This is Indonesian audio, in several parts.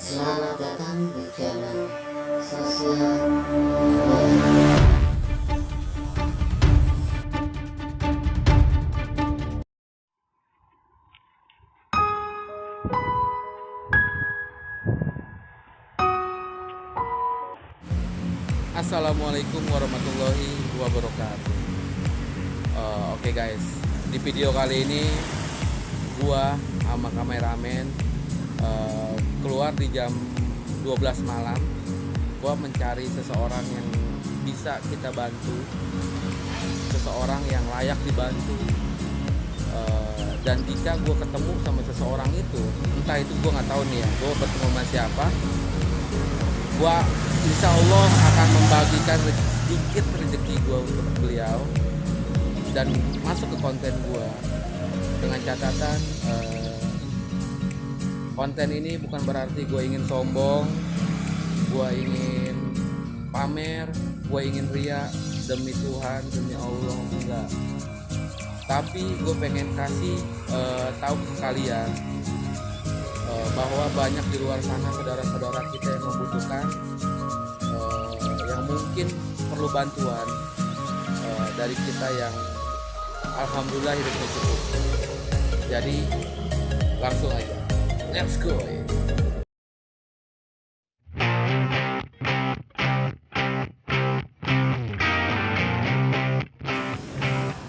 Selamat datang di channel Sosial Media. Assalamualaikum warahmatullahi wabarakatuh. Oke guys, di video kali ini gua sama kameramen keluar di jam 12 malam. Gua mencari seseorang yang bisa kita bantu, seseorang yang layak dibantu. Dan jika gua ketemu sama seseorang itu, entah itu gua nggak tahu nih ya, gua bertemu sama siapa, gua insya Allah akan membagikan sedikit rezeki gua untuk beliau dan masuk ke konten gua dengan catatan konten ini bukan berarti gue ingin sombong, gue ingin pamer, gue ingin ria, demi Tuhan, demi Allah, enggak. Tapi gue pengen kasih tahu ke kalian bahwa banyak di luar sana saudara-saudara kita yang membutuhkan, yang mungkin perlu bantuan dari kita yang alhamdulillah hidupnya cukup. Jadi langsung aja, let's go.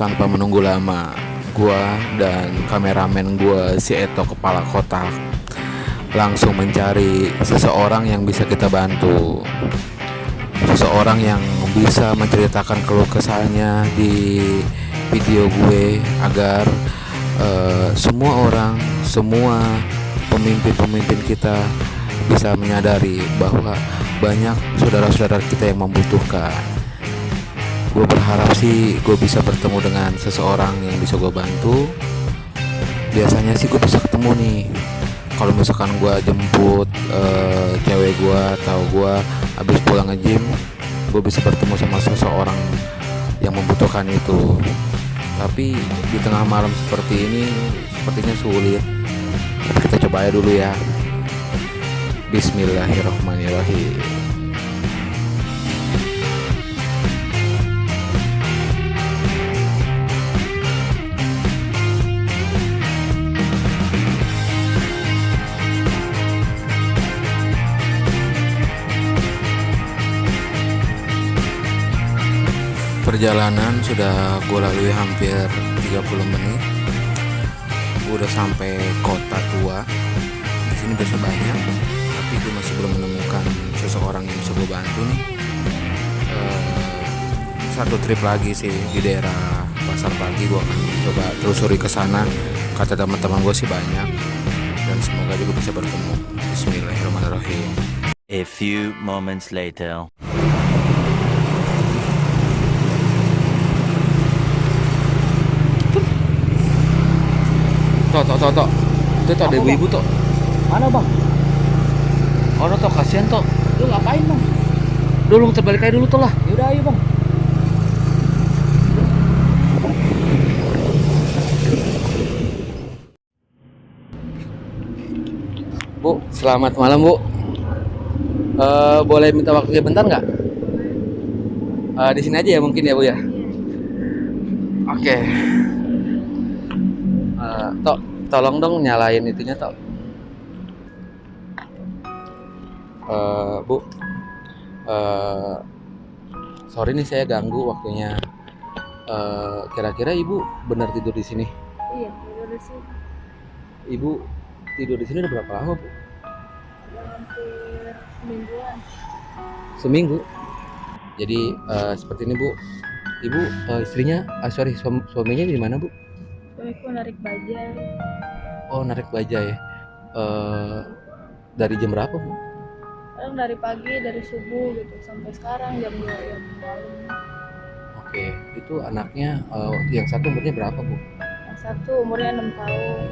Tanpa menunggu lama, gua dan kameramen gua si Eto kepala kotak langsung mencari seseorang yang bisa kita bantu, seseorang yang bisa menceritakan keluh kesahnya di video gue agar semua orang, semua pemimpin-pemimpin kita bisa menyadari bahwa banyak saudara-saudara kita yang membutuhkan. Gue berharap sih gue bisa bertemu dengan seseorang yang bisa gue bantu. Biasanya sih gue bisa ketemu nih kalau misalkan gue jemput cewek gue atau gue habis pulang nge-gym, gue bisa bertemu sama seseorang yang membutuhkan itu. Tapi di tengah malam seperti ini sepertinya sulit. Tapi kita coba aja dulu ya. Bismillahirrahmanirrahim. Perjalanan sudah gue lalui hampir 30 menit. Gue udah sampai kota tua. Di sini biasa banyak, tapi gue masih belum menemukan seseorang yang bisa gue bantu nih. Satu trip lagi sih di daerah Pasar Pagi, gue akan coba telusuri ke sana. Kata teman-teman gue sih banyak, dan semoga juga bisa bertemu. Bismillahirrahmanirrahim. A few moments later. Tok. Itu tok ada ibu-ibu tok. Mana bang? Oh, tok kasihan tok. Lu ngapain bang? Dulu terbalik aja dulu tok lah. Yaudah ayo bang. Bu, selamat malam bu. Boleh minta waktunya bentar nggak? Di sini aja ya mungkin ya bu ya. Oke. Tok, tolong dong nyalain itunya tok. Bu, sorry nih saya ganggu waktunya. Kira-kira ibu benar tidur di sini? Iya, udah sih. Ibu tidur di sini udah berapa lama bu? Udah hampir semingguan. Seminggu. Jadi seperti ini bu. Ibu istrinya, suaminya di mana bu? Suamiku narik bajai. Oh narik bajai. Dari jam berapa bu? Kadang dari pagi, dari subuh gitu sampai sekarang jam 2 jam malam. Oke, itu anaknya yang satu umurnya berapa bu? Yang satu umurnya 6 tahun,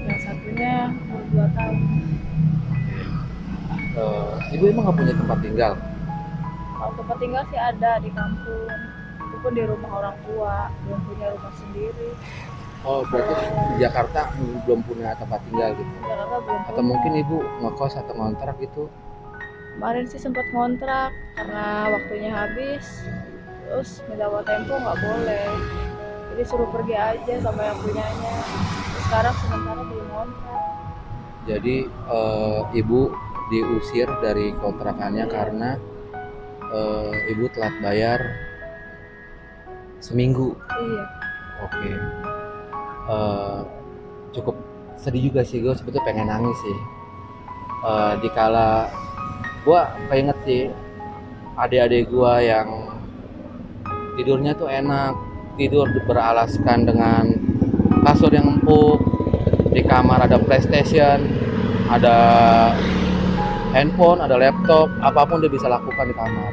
yang satunya umur 2 tahun. Ibu emang nggak punya tempat tinggal? Kalau tempat tinggal sih ada di kampung. Itu pun di rumah orang tua, belum punya rumah sendiri. Oh, berarti di Jakarta belum punya tempat tinggal gitu. Jakarta belum Atau punya. mungkin ibu ngekos atau ngontrak gitu. Kemarin sih sempat ngontrak karena waktunya habis, terus minta tempo nggak boleh, jadi suruh pergi aja sama yang punyanya. Terus sekarang sementara belum ngontrak. Jadi ibu diusir dari kontrakannya karena ibu telat bayar seminggu. Iya. Oke. Eh, Cukup sedih juga sih, gue sebetulnya pengen nangis sih. Dikala gue keinget sih adik-adik gue yang tidurnya tuh enak, tidur beralaskan dengan kasur yang empuk, di kamar ada PlayStation, ada handphone, ada laptop, apapun dia bisa lakukan di kamar.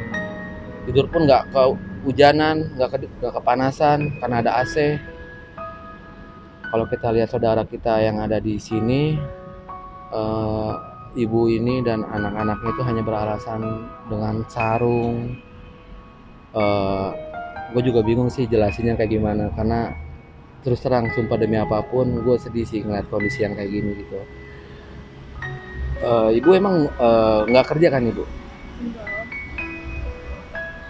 Tidur pun nggak kehujanan, nggak kepanasan karena ada AC. Kalau kita lihat saudara kita yang ada di sini, ibu ini dan anak-anaknya itu hanya beralasan dengan sarung. Gue juga bingung sih jelasinnya kayak gimana, karena terus terang sumpah demi apapun gue sedih sih ngeliat kondisi yang kayak gini gitu. Ibu emang nggak kerja kan ibu? Enggak,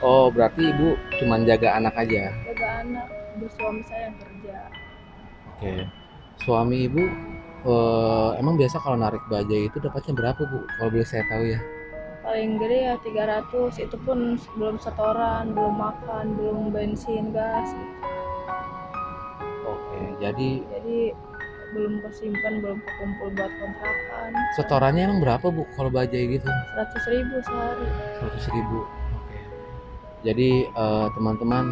Oh, berarti ibu cuman jaga anak aja. jaga anak, bersuami saya yang kerja. Oke. Suami ibu emang biasa kalau narik bajai itu dapatnya berapa bu? Kalau boleh saya tahu ya. Paling gede ya 300, itu pun belum setoran, belum makan, belum bensin, gas gitu. Oke, jadi Jadi belum kesimpan, belum kekumpul buat kontrakan. setorannya emang berapa bu kalau bajai gitu? 100.000 sehari. 100.000. Oke. Jadi teman-teman,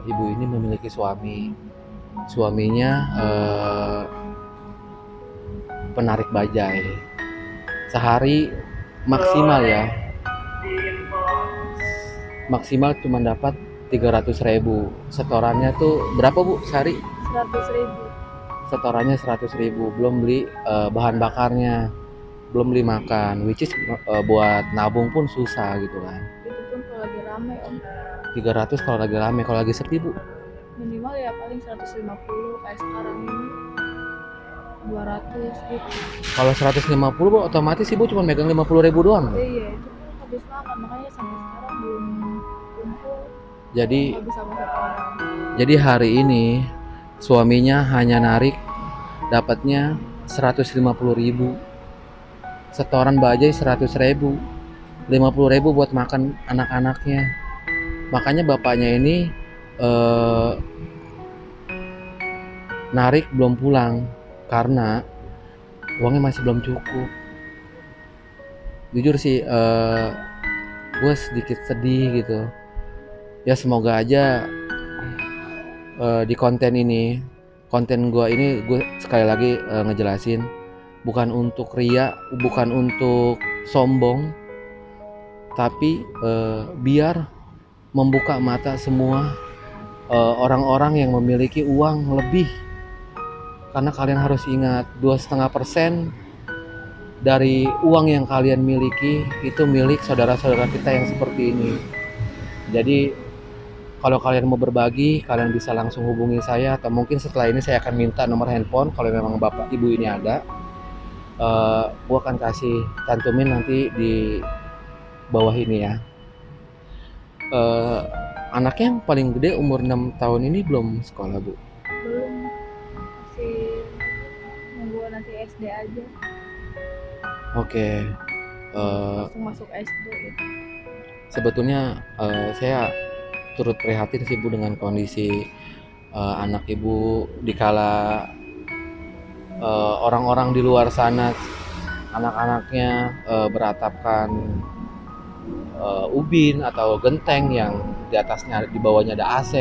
ibu ini memiliki suami. Suaminya penarik bajai. Sehari maksimal ya. Maksimal cuma dapat 300.000. Setorannya tuh berapa bu sehari? 100.000. Setorannya 100.000, belum beli bahan bakarnya, belum beli makan, which is buat nabung pun susah gitu kan. Itu pun kalau lagi rame om. 300 kalau lagi rame, kalau lagi sepi bu? Minimal ya paling 150, kayak sekarang ini 200 gitu. Kalau 150 bu, otomatis ibu cuma megang 50.000 doang. Iya, itu pun habis makan, makanya sampai sekarang belum kumpul. Jadi Habis sama satu orang. Jadi hari ini suaminya hanya narik dapatnya 150.000. Setoran bajai 100.000. 50.000 buat makan anak-anaknya. Makanya bapaknya ini narik belum pulang karena uangnya masih belum cukup. Jujur sih gue sedikit sedih gitu. Ya semoga aja di konten gue ini gue sekali lagi ngejelasin bukan untuk ria, bukan untuk sombong, tapi biar membuka mata semua orang-orang yang memiliki uang lebih. Karena kalian harus ingat 2,5% dari uang yang kalian miliki itu milik saudara-saudara kita yang seperti ini. Jadi kalau kalian mau berbagi, kalian bisa langsung hubungi saya, atau mungkin setelah ini saya akan minta nomor handphone kalau memang bapak ibu ini ada. Gua akan kasih cantumin nanti di bawah ini ya. Anaknya yang paling gede umur 6 tahun ini belum sekolah bu? Belum, masih nunggu nanti SD aja. Oke. Langsung masuk SD gitu. Sebetulnya saya turut prihatin sih bu dengan kondisi anak ibu dikala orang-orang di luar sana anak-anaknya beratapkan ubin atau genteng yang di atasnya, di bawahnya ada AC,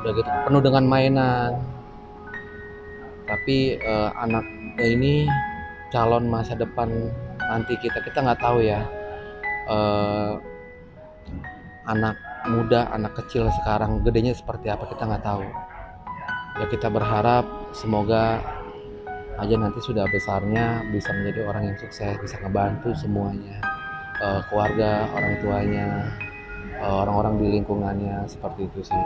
udah gitu penuh dengan mainan. Tapi anak ini calon masa depan nanti kita nggak tahu ya. Anak muda, anak kecil sekarang gedenya seperti apa kita nggak tahu. Ya kita berharap semoga aja nanti sudah besarnya bisa menjadi orang yang sukses, bisa ngebantu semuanya, keluarga, orang tuanya, orang-orang di lingkungannya, seperti itu sih.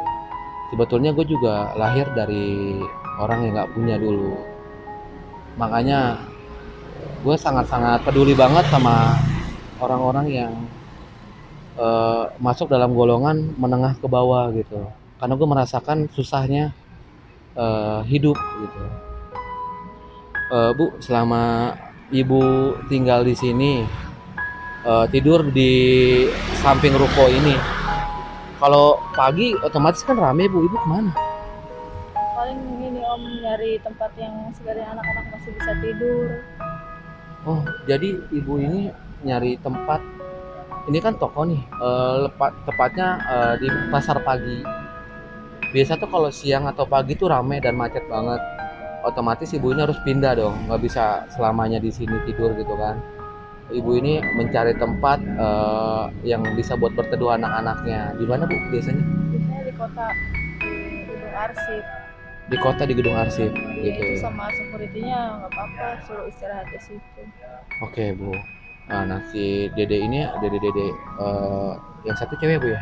Sebetulnya gue juga lahir dari orang yang nggak punya dulu. Makanya gue sangat-sangat peduli banget sama orang-orang yang masuk dalam golongan menengah ke bawah gitu. Karena gue merasakan susahnya hidup gitu. Bu, selama ibu tinggal di sini, tidur di samping ruko ini, kalau pagi otomatis kan rame bu, ibu kemana? Paling ini om nyari tempat yang sekiranya anak-anak masih bisa tidur. Oh, jadi ibu ini nyari tempat. Ini kan toko nih, tepatnya di pasar pagi. Biasa tuh kalau siang atau pagi tuh rame dan macet banget. Otomatis ibu ini harus pindah dong, nggak bisa selamanya di sini tidur gitu kan. Ibu ini mencari tempat yang bisa buat berteduh anak-anaknya. Di mana bu biasanya? Biasanya di kota, di gedung arsip. Di kota, di gedung arsip Iya, gitu. itu sama security-nya nggak apa-apa, suruh istirahat di situ. Oke bu. Nah si dede ini, dede yang satu cewek bu ya?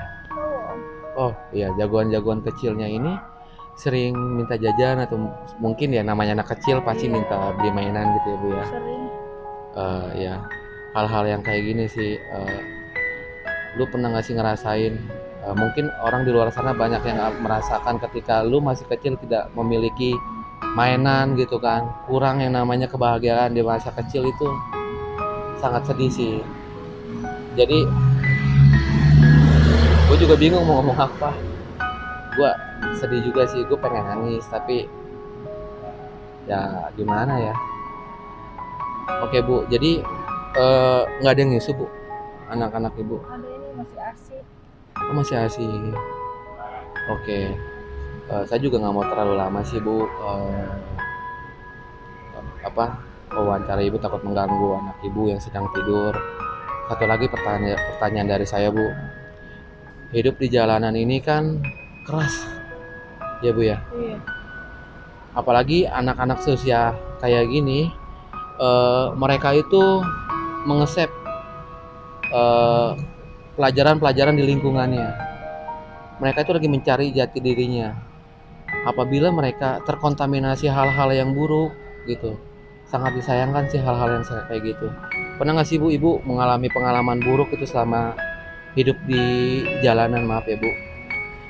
Oh, Oh iya, jagoan-jagoan kecilnya ini sering minta jajan atau mungkin ya namanya anak kecil pasti Iya. minta beli mainan gitu ya bu ya. sering. Ya hal-hal yang kayak gini sih, lu pernah nggak sih ngerasain? Mungkin orang di luar sana banyak yang merasakan ketika lu masih kecil tidak memiliki mainan gitu kan, kurang yang namanya kebahagiaan di masa kecil itu sangat sedih sih. Jadi gue juga bingung mau ngomong apa. Gue sedih juga sih, gue pengen nangis tapi ya gimana ya. Oke bu, jadi nggak ada yang ngisuh bu, anak-anak ibu? Ada ini masih asik. Oh, masih asik. Oke, saya juga nggak mau terlalu lama sih bu. Wawancara ibu takut mengganggu anak ibu yang sedang tidur. Satu lagi pertanyaan dari saya bu, hidup di jalanan ini kan keras ya bu ya. Iya. Apalagi anak-anak seusia kayak gini, mereka itu mengesep pelajaran-pelajaran di lingkungannya. Mereka itu lagi mencari jati dirinya. Apabila mereka terkontaminasi hal-hal yang buruk gitu, sangat disayangkan sih hal-hal yang kayak gitu. Pernah nggak sih bu, ibu mengalami pengalaman buruk itu selama hidup di jalanan? Maaf ya bu.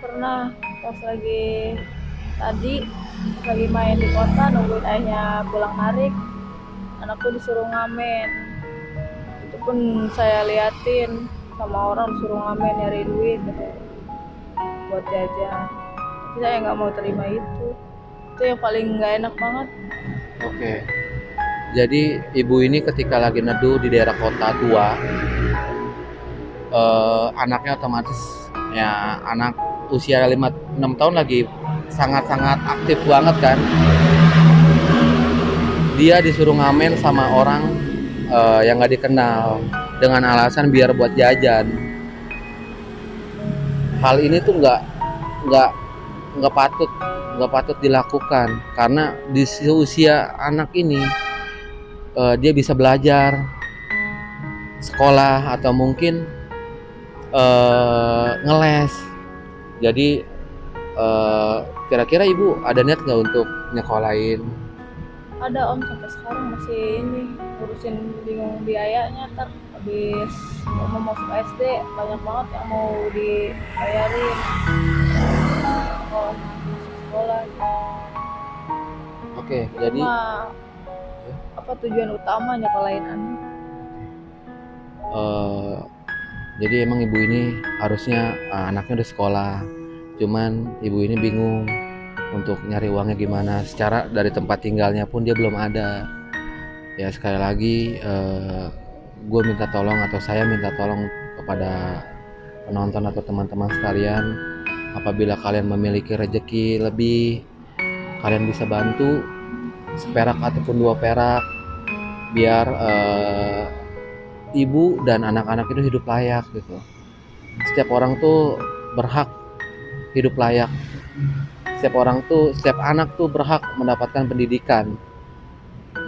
Pernah pas lagi main di kota nungguin ayahnya pulang narik, anakku disuruh ngamen. Itu pun saya liatin sama orang disuruh ngamen nyari duit gitu, buat jajan. Tapi saya nggak mau terima itu yang paling nggak enak banget. Oke. Jadi ibu ini ketika lagi neduh di daerah kota tua, anaknya otomatis ya anak usia 5-6 tahun lagi sangat-sangat aktif banget kan. Dia disuruh ngamen sama orang yang nggak dikenal dengan alasan biar buat jajan. Hal ini tuh nggak patut dilakukan karena di usia anak ini dia bisa belajar sekolah atau mungkin ngeles. Jadi kira-kira ibu ada niat nggak untuk nyekolahin? Ada om, sampai sekarang masih ini ngurusin, bingung biayanya. Ntar habis mau masuk SD banyak banget yang mau dibayarin sekolah gitu. Oke, jadi Apa tujuan utama nyekolahin anak? Jadi emang ibu ini harusnya anaknya udah sekolah, cuman ibu ini bingung untuk nyari uangnya gimana. Secara dari tempat tinggalnya pun dia belum ada. Ya sekali lagi gue minta tolong atau saya minta tolong kepada penonton atau teman-teman sekalian, apabila kalian memiliki rezeki lebih, kalian bisa bantu seperak ataupun 2 perak biar ibu dan anak-anak itu hidup layak gitu. Setiap orang tuh berhak hidup layak. Setiap anak tuh berhak mendapatkan pendidikan.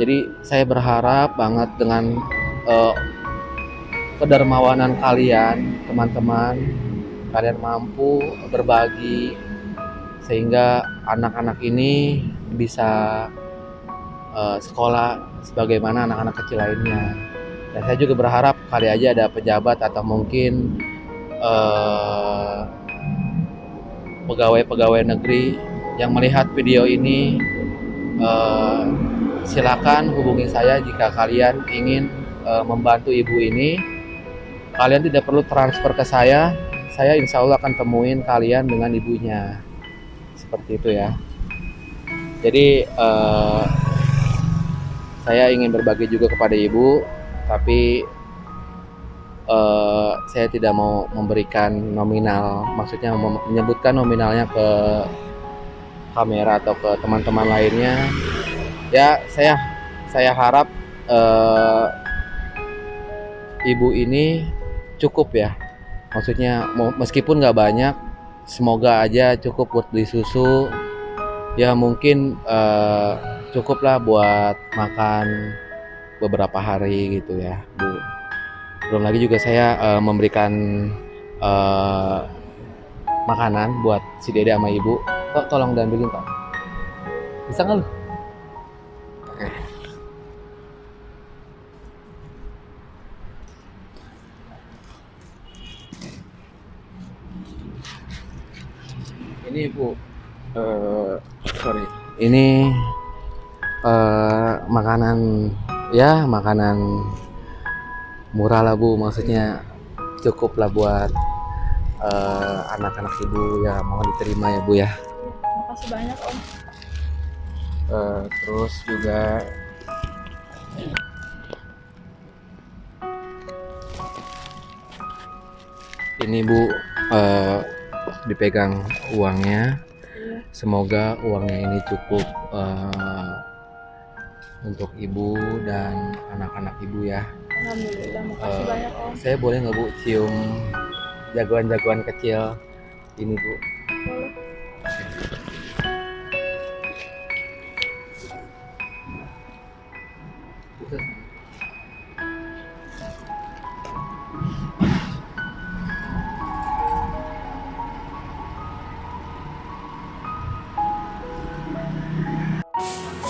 Jadi saya berharap banget dengan kedermawanan kalian, teman-teman, kalian mampu berbagi sehingga anak-anak ini bisa sekolah sebagaimana anak-anak kecil lainnya. Dan saya juga berharap kali aja ada pejabat atau mungkin pegawai-pegawai negeri yang melihat video ini. Silakan hubungi saya jika kalian ingin membantu ibu ini. Kalian tidak perlu transfer ke saya insya Allah akan temuin kalian dengan ibunya. Seperti itu ya. Jadi saya ingin berbagi juga kepada ibu, tapi saya tidak mau memberikan nominal, maksudnya menyebutkan nominalnya ke kamera atau ke teman-teman lainnya. Ya, saya harap ibu ini cukup ya, maksudnya meskipun nggak banyak, semoga aja cukup buat beli susu. Ya mungkin cukuplah buat makan beberapa hari gitu ya, Bu. Belum lagi juga saya memberikan makanan buat si Dede sama ibu. Kok tolong diambilin, Pak. Bisa nggak lu? Oke. Ini Bu, sorry. Ini makanan murah lah Bu, maksudnya cukup lah buat anak-anak ibu ya, mohon diterima ya Bu ya. Makasih banyak Om. Terus juga ini Bu, dipegang uangnya. Semoga uangnya ini cukup untuk ibu dan anak-anak ibu ya. Alhamdulillah, makasih banyak Om. Saya boleh nggak Bu cium jagoan-jagoan kecil ini Bu? Boleh.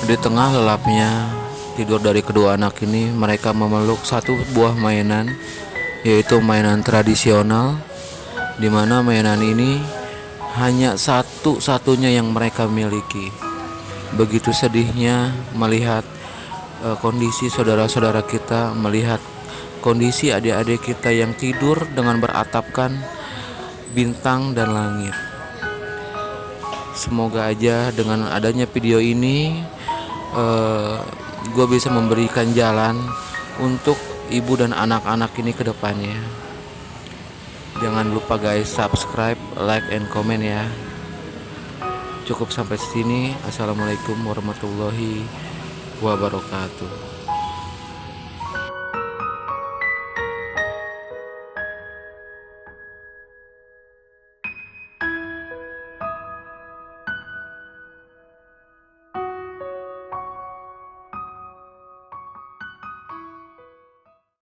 Di tengah lelapnya tidur dari kedua anak ini, mereka memeluk satu buah mainan, yaitu mainan tradisional, di mana mainan ini hanya satu-satunya yang mereka miliki. Begitu sedihnya melihat kondisi saudara-saudara kita, melihat kondisi adik-adik kita yang tidur dengan beratapkan bintang dan langit. Semoga aja dengan adanya video ini gue bisa memberikan jalan untuk ibu dan anak-anak ini ke depannya. Jangan lupa guys, subscribe, like, and comment ya. Cukup sampai sini. Assalamualaikum warahmatullahi wabarakatuh.